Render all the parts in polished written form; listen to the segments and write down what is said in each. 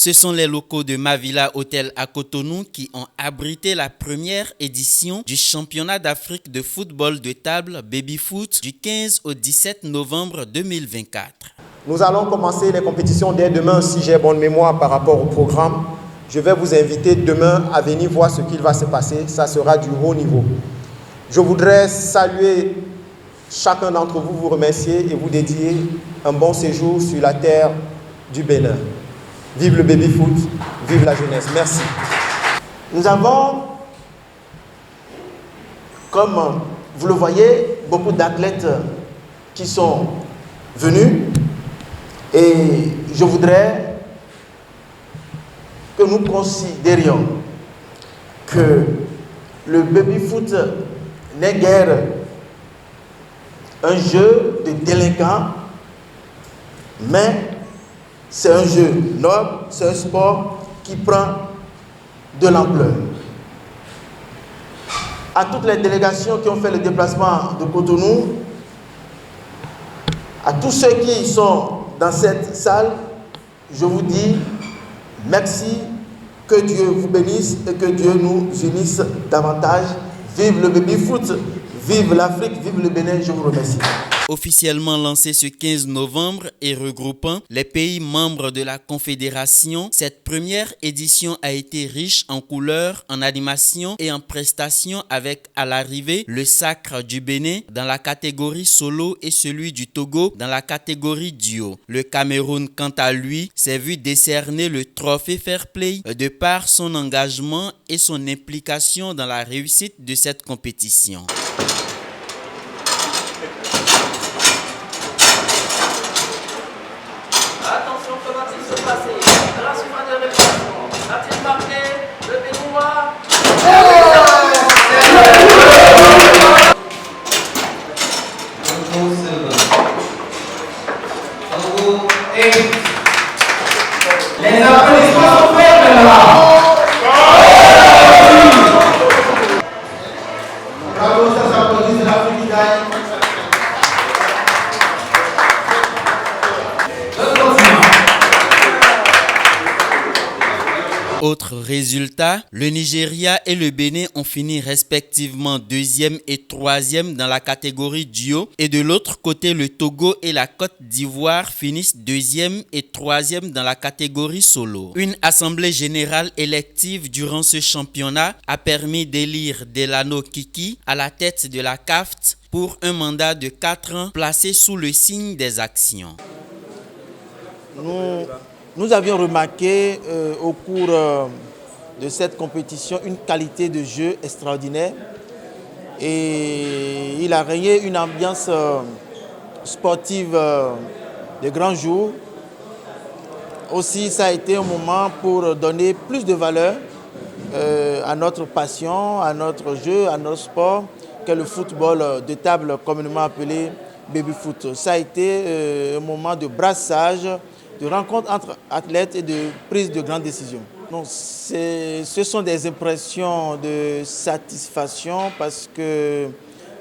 Ce sont les locaux de Mavila Hotel à Cotonou qui ont abrité la première édition du championnat d'Afrique de football de table Baby Foot du 15 au 17 novembre 2024. Nous allons commencer les compétitions dès demain, si j'ai bonne mémoire par rapport au programme. Je vais vous inviter demain à venir voir ce qu'il va se passer. Ça sera du haut niveau. Je voudrais saluer chacun d'entre vous, vous remercier et vous dédier un bon séjour sur la terre du Bénin. Vive le baby foot, vive la jeunesse. Merci. Nous avons, comme vous le voyez, beaucoup d'athlètes qui sont venus et je voudrais que nous considérions que le baby foot n'est guère un jeu de délinquants, mais c'est un jeu noble, c'est un sport qui prend de l'ampleur. À toutes les délégations qui ont fait le déplacement de Cotonou, à tous ceux qui sont dans cette salle, je vous dis merci, que Dieu vous bénisse et que Dieu nous unisse davantage. Vive le baby foot, vive l'Afrique, vive le Bénin, je vous remercie. Officiellement lancé ce 15 novembre et regroupant les pays membres de la Confédération, cette première édition a été riche en couleurs, en animations et en prestations avec à l'arrivée le sacre du Bénin dans la catégorie solo et celui du Togo dans la catégorie duo. Le Cameroun, quant à lui, s'est vu décerner le trophée Fair Play de par son engagement et son implication dans la réussite de cette compétition. Attention, comment il se passer? À la suivante de réparation. A-t-il marqué le Béninois? Les applaudissements sont faits maintenant. Bravo, ça s'applaudit, l'Afrique gagne. Autre résultat, le Nigeria et le Bénin ont fini respectivement 2e et 3e dans la catégorie duo et de l'autre côté, le Togo et la Côte d'Ivoire finissent 2e et 3e dans la catégorie solo. Une assemblée générale élective durant ce championnat a permis d'élire Delano Kiki à la tête de la CAFT pour un mandat de 4 ans placé sous le signe des actions. Nous avions remarqué au cours de cette compétition une qualité de jeu extraordinaire et il a régné une ambiance sportive de grand jour. Aussi, ça a été un moment pour donner plus de valeur à notre passion, à notre jeu, à notre sport, qu'est le football de table communément appelé baby foot. Ça a été un moment de brassage, de rencontre entre athlètes et de prise de grandes décisions. Donc, ce sont des impressions de satisfaction parce que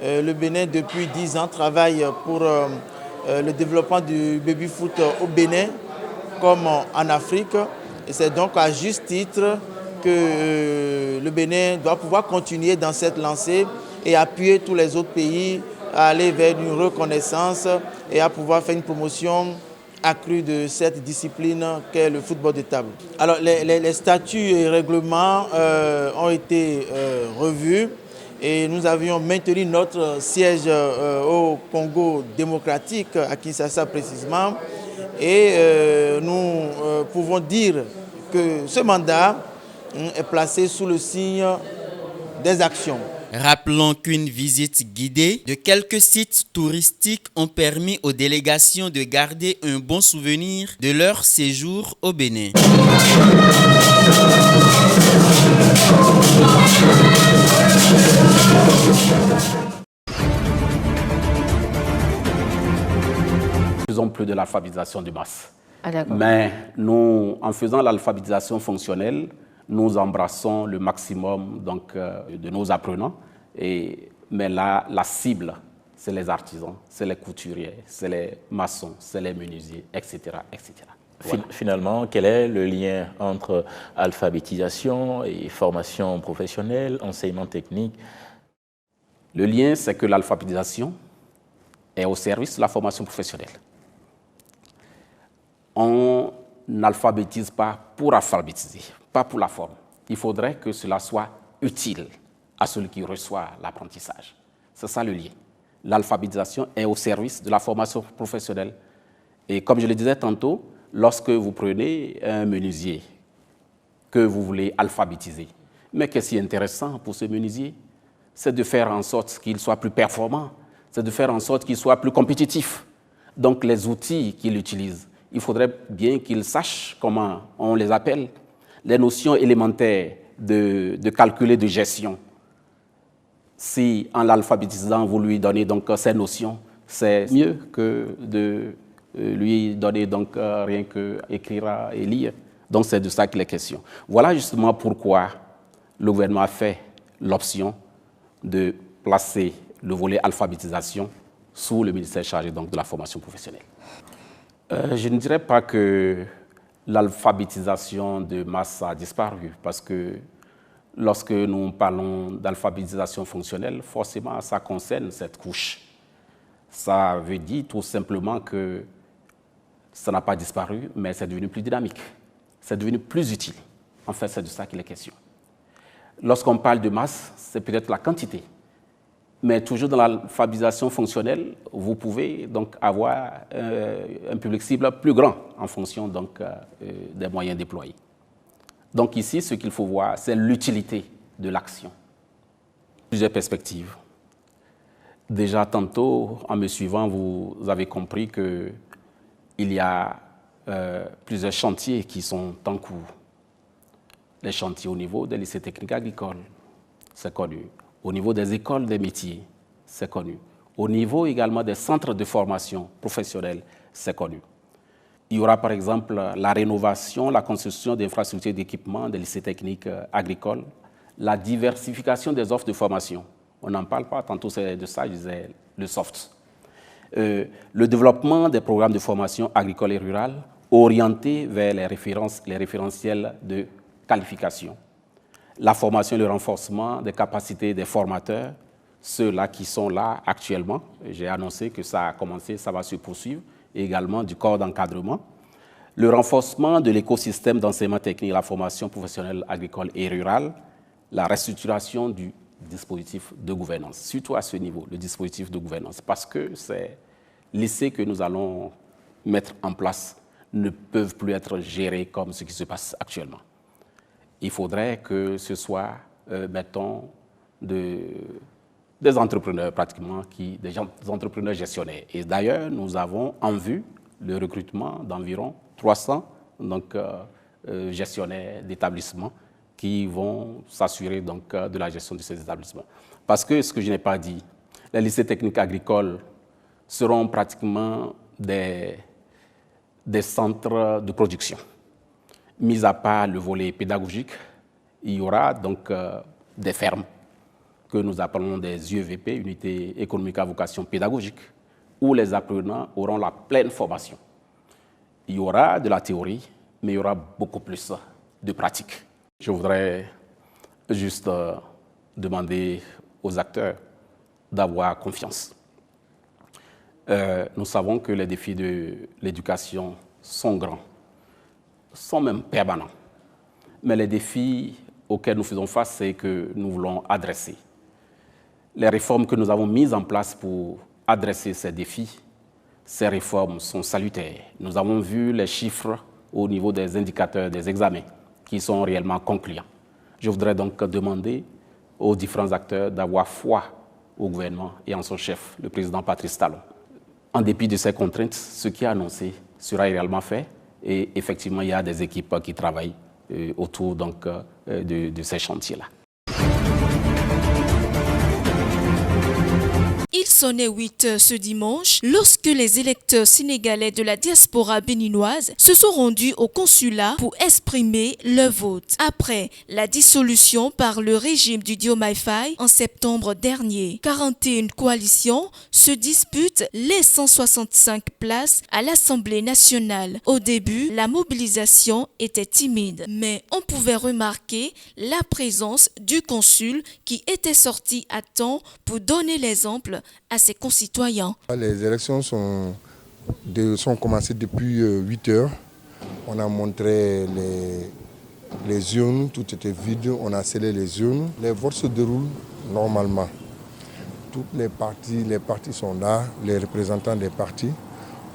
le Bénin, depuis 10 ans, travaille pour le développement du baby-foot au Bénin comme en Afrique. Et c'est donc à juste titre que le Bénin doit pouvoir continuer dans cette lancée et appuyer tous les autres pays à aller vers une reconnaissance et à pouvoir faire une promotion accrue de cette discipline qu'est le football de table. Alors les statuts et règlements ont été revus et nous avions maintenu notre siège au Congo démocratique, à Kinshasa précisément, et nous pouvons dire que ce mandat est placé sous le signe des actions. Rappelons qu'une visite guidée de quelques sites touristiques ont permis aux délégations de garder un bon souvenir de leur séjour au Bénin. Nous faisons plus de l'alphabétisation de masse. Mais nous, en faisant l'alphabétisation fonctionnelle, nous embrassons le maximum donc, de nos apprenants. Mais là, la cible, c'est les artisans, c'est les couturiers, c'est les maçons, c'est les menuisiers, etc., etc. Voilà. Finalement, quel est le lien entre alphabétisation et formation professionnelle, enseignement technique? Le lien, c'est que l'alphabétisation est au service de la formation professionnelle. On n'alphabétise pas pour alphabétiser, pas pour la forme. Il faudrait que cela soit utile à celui qui reçoit l'apprentissage. C'est ça le lien. L'alphabétisation est au service de la formation professionnelle. Et comme je le disais tantôt, lorsque vous prenez un menuisier que vous voulez alphabétiser, mais qu'est-ce qui est intéressant pour ce menuisier? C'est de faire en sorte qu'il soit plus performant, c'est de faire en sorte qu'il soit plus compétitif. Donc les outils qu'il utilise, il faudrait bien qu'il sache comment on les appelle, les notions élémentaires de calcul et de gestion. Si en l'alphabétisant, vous lui donnez donc ces notions, c'est mieux que de lui donner donc rien que écrire et lire. Donc c'est de ça qu'il est question. Voilà justement pourquoi le gouvernement a fait l'option de placer le volet alphabétisation sous le ministère chargé donc de la formation professionnelle. Je ne dirais pas que l'alphabétisation de masse a disparu, parce que lorsque nous parlons d'alphabétisation fonctionnelle, forcément ça concerne cette couche. Ça veut dire tout simplement que ça n'a pas disparu, mais c'est devenu plus dynamique, c'est devenu plus utile. En fait, c'est de ça qu'il est question. Lorsqu'on parle de masse, c'est peut-être la quantité. Mais toujours dans l'alphabétisation fonctionnelle, vous pouvez donc avoir un public cible plus grand en fonction donc, des moyens déployés. Donc ici, ce qu'il faut voir, c'est l'utilité de l'action. Plusieurs perspectives. Déjà tantôt, en me suivant, vous avez compris qu'il y a plusieurs chantiers qui sont en cours. Les chantiers au niveau des lycées techniques agricoles, c'est connu. Au niveau des écoles des métiers, c'est connu. Au niveau également des centres de formation professionnelle, c'est connu. Il y aura par exemple la rénovation, la construction d'infrastructures d'équipement des lycées techniques agricoles, la diversification des offres de formation. On n'en parle pas, tantôt c'est de ça, je disais, le soft. Le développement des programmes de formation agricole et rurale orientés vers les référentiels de qualification. La formation et le renforcement des capacités des formateurs, ceux-là qui sont là actuellement. J'ai annoncé que ça a commencé, ça va se poursuivre, et également du corps d'encadrement. Le renforcement de l'écosystème d'enseignement technique et la formation professionnelle agricole et rurale, la restructuration du dispositif de gouvernance, surtout à ce niveau, le dispositif de gouvernance, parce que ces lycées que nous allons mettre en place ne peuvent plus être gérés comme ce qui se passe actuellement. Il faudrait que ce soit, mettons, des entrepreneurs pratiquement, des entrepreneurs gestionnaires. Et d'ailleurs, nous avons en vue le recrutement d'environ 300 donc, gestionnaires d'établissements qui vont s'assurer donc, de la gestion de ces établissements. Parce que, ce que je n'ai pas dit, les lycées techniques agricoles seront pratiquement des centres de production. Mis à part le volet pédagogique, il y aura donc des fermes que nous appelons des UEVP, Unités économiques à vocation pédagogique, où les apprenants auront la pleine formation. Il y aura de la théorie, mais il y aura beaucoup plus de pratique. Je voudrais juste demander aux acteurs d'avoir confiance. Nous savons que les défis de l'éducation sont grands, sont même permanents. Mais les défis auxquels nous faisons face, c'est que nous voulons adresser. Les réformes que nous avons mises en place pour adresser ces défis, ces réformes sont salutaires. Nous avons vu les chiffres au niveau des indicateurs des examens qui sont réellement concluants. Je voudrais donc demander aux différents acteurs d'avoir foi au gouvernement et en son chef, le président Patrice Talon. En dépit de ces contraintes, ce qui est annoncé sera réellement fait et effectivement, il y a des équipes qui travaillent autour donc, de ces chantiers-là. Il sonnait 8 heures ce dimanche lorsque les électeurs sénégalais de la diaspora béninoise se sont rendus au consulat pour exprimer leur vote. Après la dissolution par le régime du Diomaye Faye en septembre dernier, 41 coalitions se disputent les 165 places à l'Assemblée nationale. Au début, la mobilisation était timide, mais on pouvait remarquer la présence du consul qui était sorti à temps pour donner l'exemple à ses concitoyens. Les élections sont commencées depuis 8 heures. On a montré les urnes, tout était vide, on a scellé les urnes. Les votes se déroulent normalement. Toutes les partis sont là, les représentants des partis.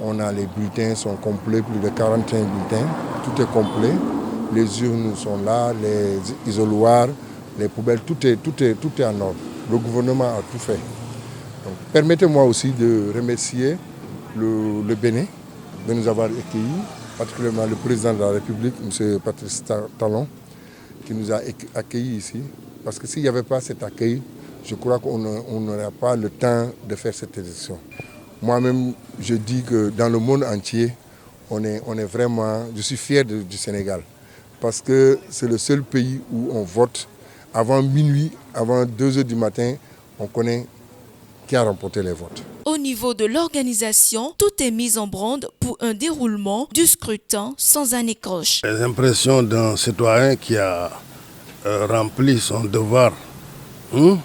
On a les bulletins sont complets, plus de 41 bulletins, tout est complet. Les urnes sont là, les isoloirs, les poubelles, tout est en ordre. Le gouvernement a tout fait. Permettez-moi aussi de remercier le Bénin de nous avoir accueillis, particulièrement le président de la République, M. Patrice Talon, qui nous a accueillis ici. Parce que s'il n'y avait pas cet accueil, je crois qu'on n'aurait pas le temps de faire cette élection. Moi-même, je dis que dans le monde entier, je suis fier du Sénégal. Parce que c'est le seul pays où on vote avant minuit, avant 2 heures du matin, on connaît qui a remporté les votes. Au niveau de l'organisation, tout est mis en branle pour un déroulement du scrutin sans anicroche. Les impressions d'un citoyen qui a rempli son devoir. Vous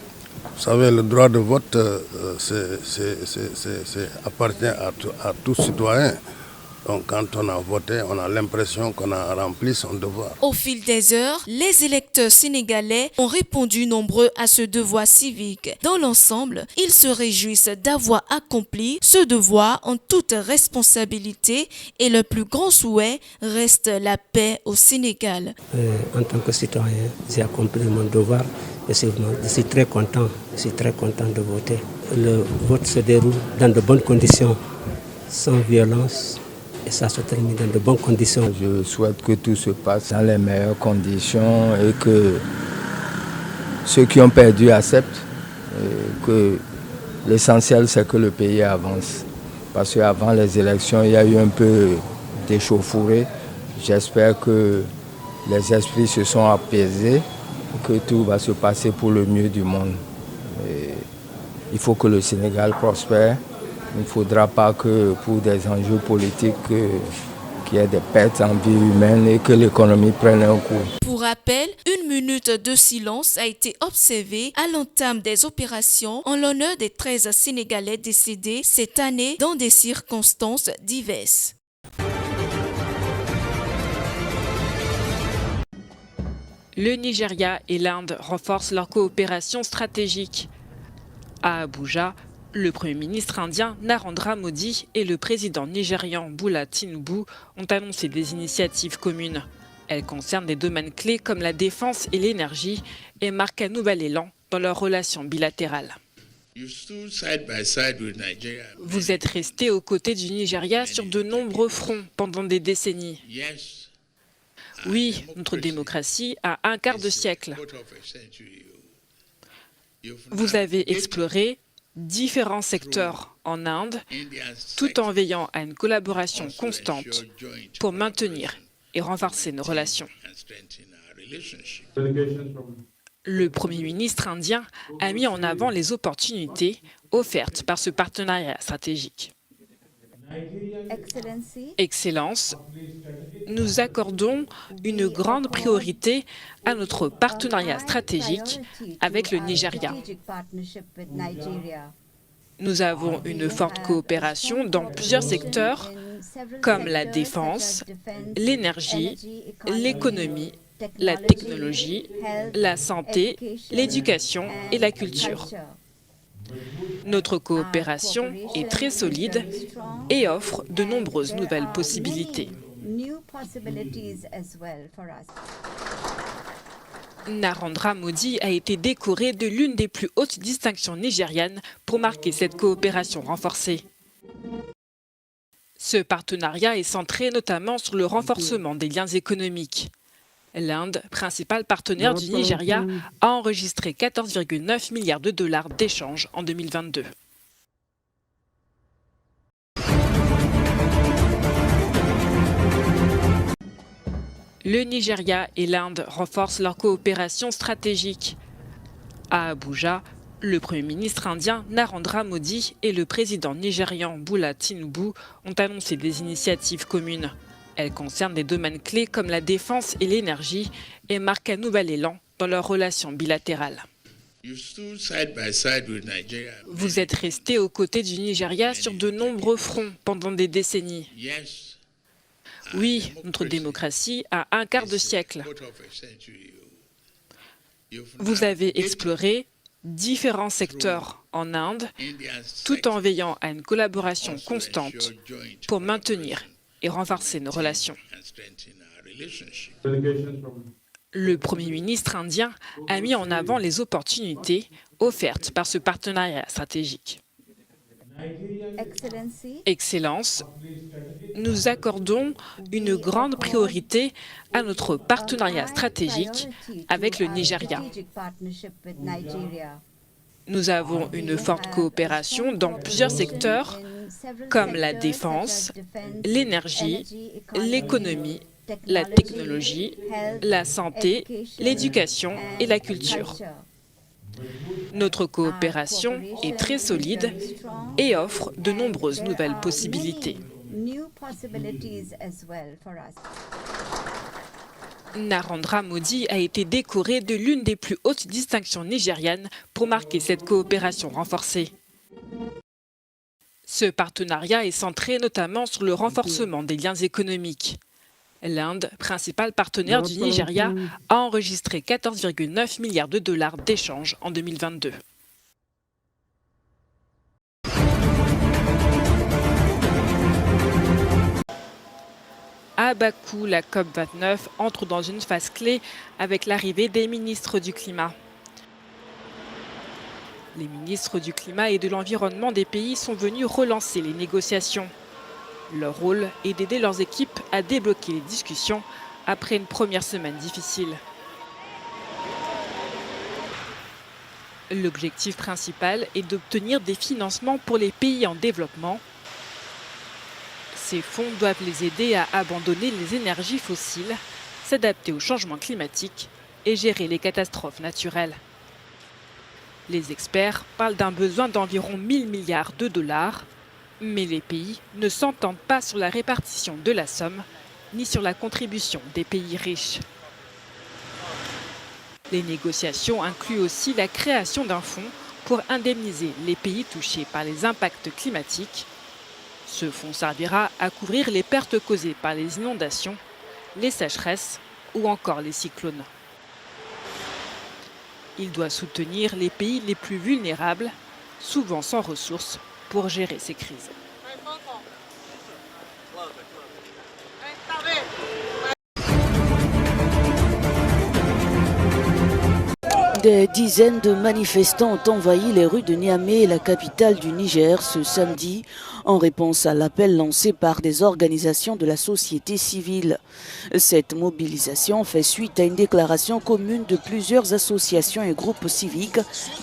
savez, le droit de vote appartient à tout citoyen. Donc quand on a voté, on a l'impression qu'on a rempli son devoir. Au fil des heures, les électeurs sénégalais ont répondu nombreux à ce devoir civique. Dans l'ensemble, ils se réjouissent d'avoir accompli ce devoir en toute responsabilité et le plus grand souhait reste la paix au Sénégal. En tant que citoyen, j'ai accompli mon devoir. Je suis très content de voter. Le vote se déroule dans de bonnes conditions, sans violence. Et ça se termine dans de bonnes conditions. Je souhaite que tout se passe dans les meilleures conditions et que ceux qui ont perdu acceptent. Que l'essentiel, c'est que le pays avance. Parce qu'avant les élections, il y a eu un peu d'échauffourée. J'espère que les esprits se sont apaisés, que tout va se passer pour le mieux du monde. Et il faut que le Sénégal prospère. Il ne faudra pas que pour des enjeux politiques qu'il y ait des pertes en vie humaine et que l'économie prenne un coup. Pour rappel, 1 minute de silence a été observée à l'entame des opérations en l'honneur des 13 Sénégalais décédés cette année dans des circonstances diverses. Le Nigeria et l'Inde renforcent leur coopération stratégique. À Abuja, le Premier ministre indien Narendra Modi et le président nigérian Bola Tinubu ont annoncé des initiatives communes. Elles concernent des domaines clés comme la défense et l'énergie et marquent un nouvel élan dans leurs relations bilatérales. Vous êtes resté aux côtés du Nigeria sur de nombreux fronts pendant des décennies. Oui, notre démocratie a un quart de siècle. Vous avez exploré différents secteurs en Inde, tout en veillant à une collaboration constante pour maintenir et renforcer nos relations. Le Premier ministre indien a mis en avant les opportunités offertes par ce partenariat stratégique. Excellence, nous accordons une grande priorité à notre partenariat stratégique avec le Nigeria. Nous avons une forte coopération dans plusieurs secteurs comme la défense, l'énergie, l'économie, la technologie, la santé, l'éducation et la culture. Notre coopération est très solide et offre de nombreuses nouvelles possibilités. Narendra Modi a été décoré de l'une des plus hautes distinctions nigérianes pour marquer cette coopération renforcée. Ce partenariat est centré notamment sur le renforcement des liens économiques. L'Inde, principal partenaire du Nigeria, a enregistré 14,9 milliards de dollars d'échanges en 2022. Le Nigeria et l'Inde renforcent leur coopération stratégique. À Abuja, le Premier ministre indien Narendra Modi et le président nigérian Bola Tinubu ont annoncé des initiatives communes. Elles concernent des domaines clés comme la défense et l'énergie et marquent un nouvel élan dans leurs relations bilatérales. Vous êtes resté aux côtés du Nigeria sur de nombreux fronts pendant des décennies. Oui, notre démocratie a un quart de siècle. Vous avez exploré différents secteurs en Inde, tout en veillant à une collaboration constante pour maintenir et renforcer nos relations. Le Premier ministre indien a mis en avant les opportunités offertes par ce partenariat stratégique. Excellence, nous accordons une grande priorité à notre partenariat stratégique avec le Nigeria. Nous avons une forte coopération dans plusieurs secteurs comme la défense, l'énergie, l'économie, la technologie, la santé, l'éducation et la culture. Notre coopération est très solide et offre de nombreuses nouvelles possibilités. Narendra Modi a été décoré de l'une des plus hautes distinctions nigérianes pour marquer cette coopération renforcée. Ce partenariat est centré notamment sur le renforcement des liens économiques. L'Inde, principal partenaire du Nigeria, a enregistré 14,9 milliards de dollars d'échanges en 2022. À Bakou, la COP29 entre dans une phase clé avec l'arrivée des ministres du climat. Les ministres du climat et de l'environnement des pays sont venus relancer les négociations. Leur rôle est d'aider leurs équipes à débloquer les discussions après une première semaine difficile. L'objectif principal est d'obtenir des financements pour les pays en développement. Ces fonds doivent les aider à abandonner les énergies fossiles, s'adapter au changement climatique et gérer les catastrophes naturelles. Les experts parlent d'un besoin d'environ 1 000 milliards de dollars. Mais les pays ne s'entendent pas sur la répartition de la somme, ni sur la contribution des pays riches. Les négociations incluent aussi la création d'un fonds pour indemniser les pays touchés par les impacts climatiques. Ce fonds servira à couvrir les pertes causées par les inondations, les sécheresses ou encore les cyclones. Il doit soutenir les pays les plus vulnérables, souvent sans ressources, pour gérer ces crises. Des dizaines de manifestants ont envahi les rues de Niamey, la capitale du Niger, ce samedi, en réponse à l'appel lancé par des organisations de la société civile. Cette mobilisation fait suite à une déclaration commune de plusieurs associations et groupes civiques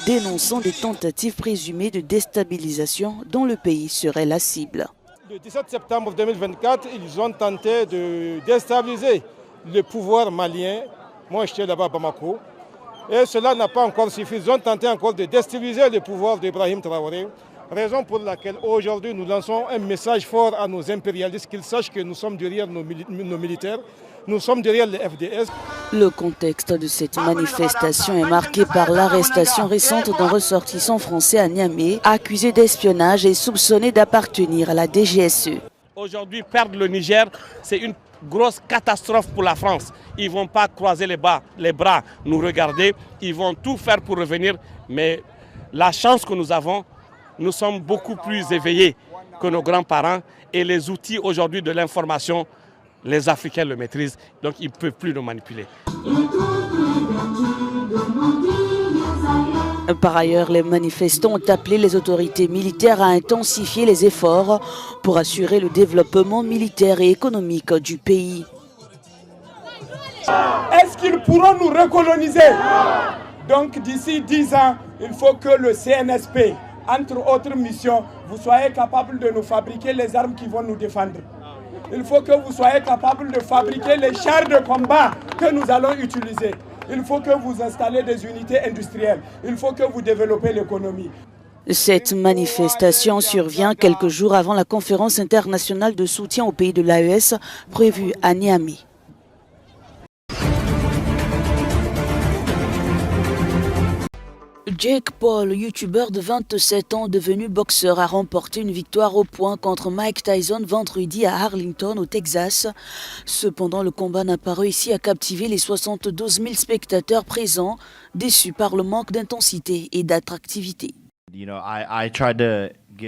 dénonçant des tentatives présumées de déstabilisation dont le pays serait la cible. Le 17 septembre 2024, ils ont tenté de déstabiliser le pouvoir malien. Moi, j'étais là-bas à Bamako. Et cela n'a pas encore suffi. Ils ont tenté encore de déstabiliser le pouvoir d'Ibrahim Traoré. Raison pour laquelle aujourd'hui nous lançons un message fort à nos impérialistes, qu'ils sachent que nous sommes derrière nos militaires, nous sommes derrière les FDS. Le contexte de cette manifestation est marqué par l'arrestation récente d'un ressortissant français à Niamey, accusé d'espionnage et soupçonné d'appartenir à la DGSE. Aujourd'hui, perdre le Niger, c'est une grosse catastrophe pour la France. Ils ne vont pas croiser les bras, nous regarder. Ils vont tout faire pour revenir. Mais la chance que nous avons, nous sommes beaucoup plus éveillés que nos grands-parents. Et les outils aujourd'hui de l'information, les Africains le maîtrisent. Donc ils ne peuvent plus nous manipuler. Par ailleurs, les manifestants ont appelé les autorités militaires à intensifier les efforts pour assurer le développement militaire et économique du pays. Est-ce qu'ils pourront nous recoloniser? Donc d'ici 10 ans, il faut que le CNSP, entre autres missions, vous soyez capable de nous fabriquer les armes qui vont nous défendre. Il faut que vous soyez capable de fabriquer les chars de combat que nous allons utiliser. Il faut que vous installez des unités industrielles. Il faut que vous développez l'économie. Cette manifestation survient quelques jours avant la conférence internationale de soutien aux pays de l'AES prévue à Niamey. Jake Paul, youtubeur de 27 ans devenu boxeur, a remporté une victoire au point contre Mike Tyson vendredi à Arlington, au Texas. Cependant, le combat n'a pas réussi à captiver les 72 000 spectateurs présents, déçus par le manque d'intensité et d'attractivité.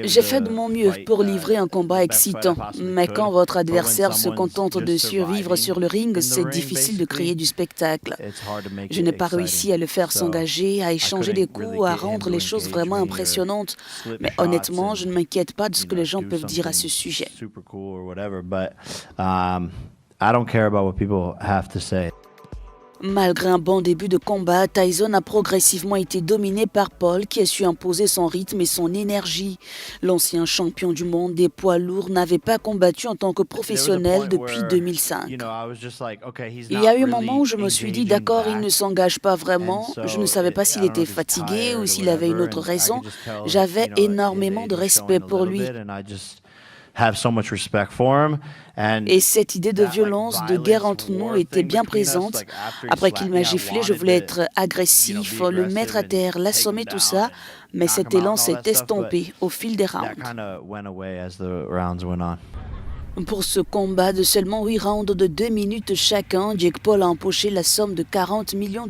J'ai fait de mon mieux pour livrer un combat excitant, mais quand votre adversaire se contente de survivre sur le ring, c'est difficile de créer du spectacle. Je n'ai pas réussi à le faire s'engager, à échanger des coups, à rendre les choses vraiment impressionnantes. Mais honnêtement, je ne m'inquiète pas de ce que les gens peuvent dire à ce sujet. Malgré un bon début de combat, Tyson a progressivement été dominé par Paul qui a su imposer son rythme et son énergie. L'ancien champion du monde des poids lourds n'avait pas combattu en tant que professionnel depuis 2005. Il y a eu un moment où je me suis dit d'accord, il ne s'engage pas vraiment. Je ne savais pas s'il était fatigué ou s'il avait une autre raison. J'avais énormément de respect pour lui. Et cette idée de violence, de guerre entre nous était bien présente. Après qu'il m'a giflé, je voulais être agressif, le mettre à terre, l'assommer, tout ça. Mais cet élan s'est estompé au fil des rounds. Pour ce combat de seulement 8 rounds de 2 minutes chacun, Jake Paul a empoché la somme de $40 millions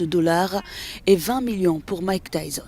et 20 millions pour Mike Tyson.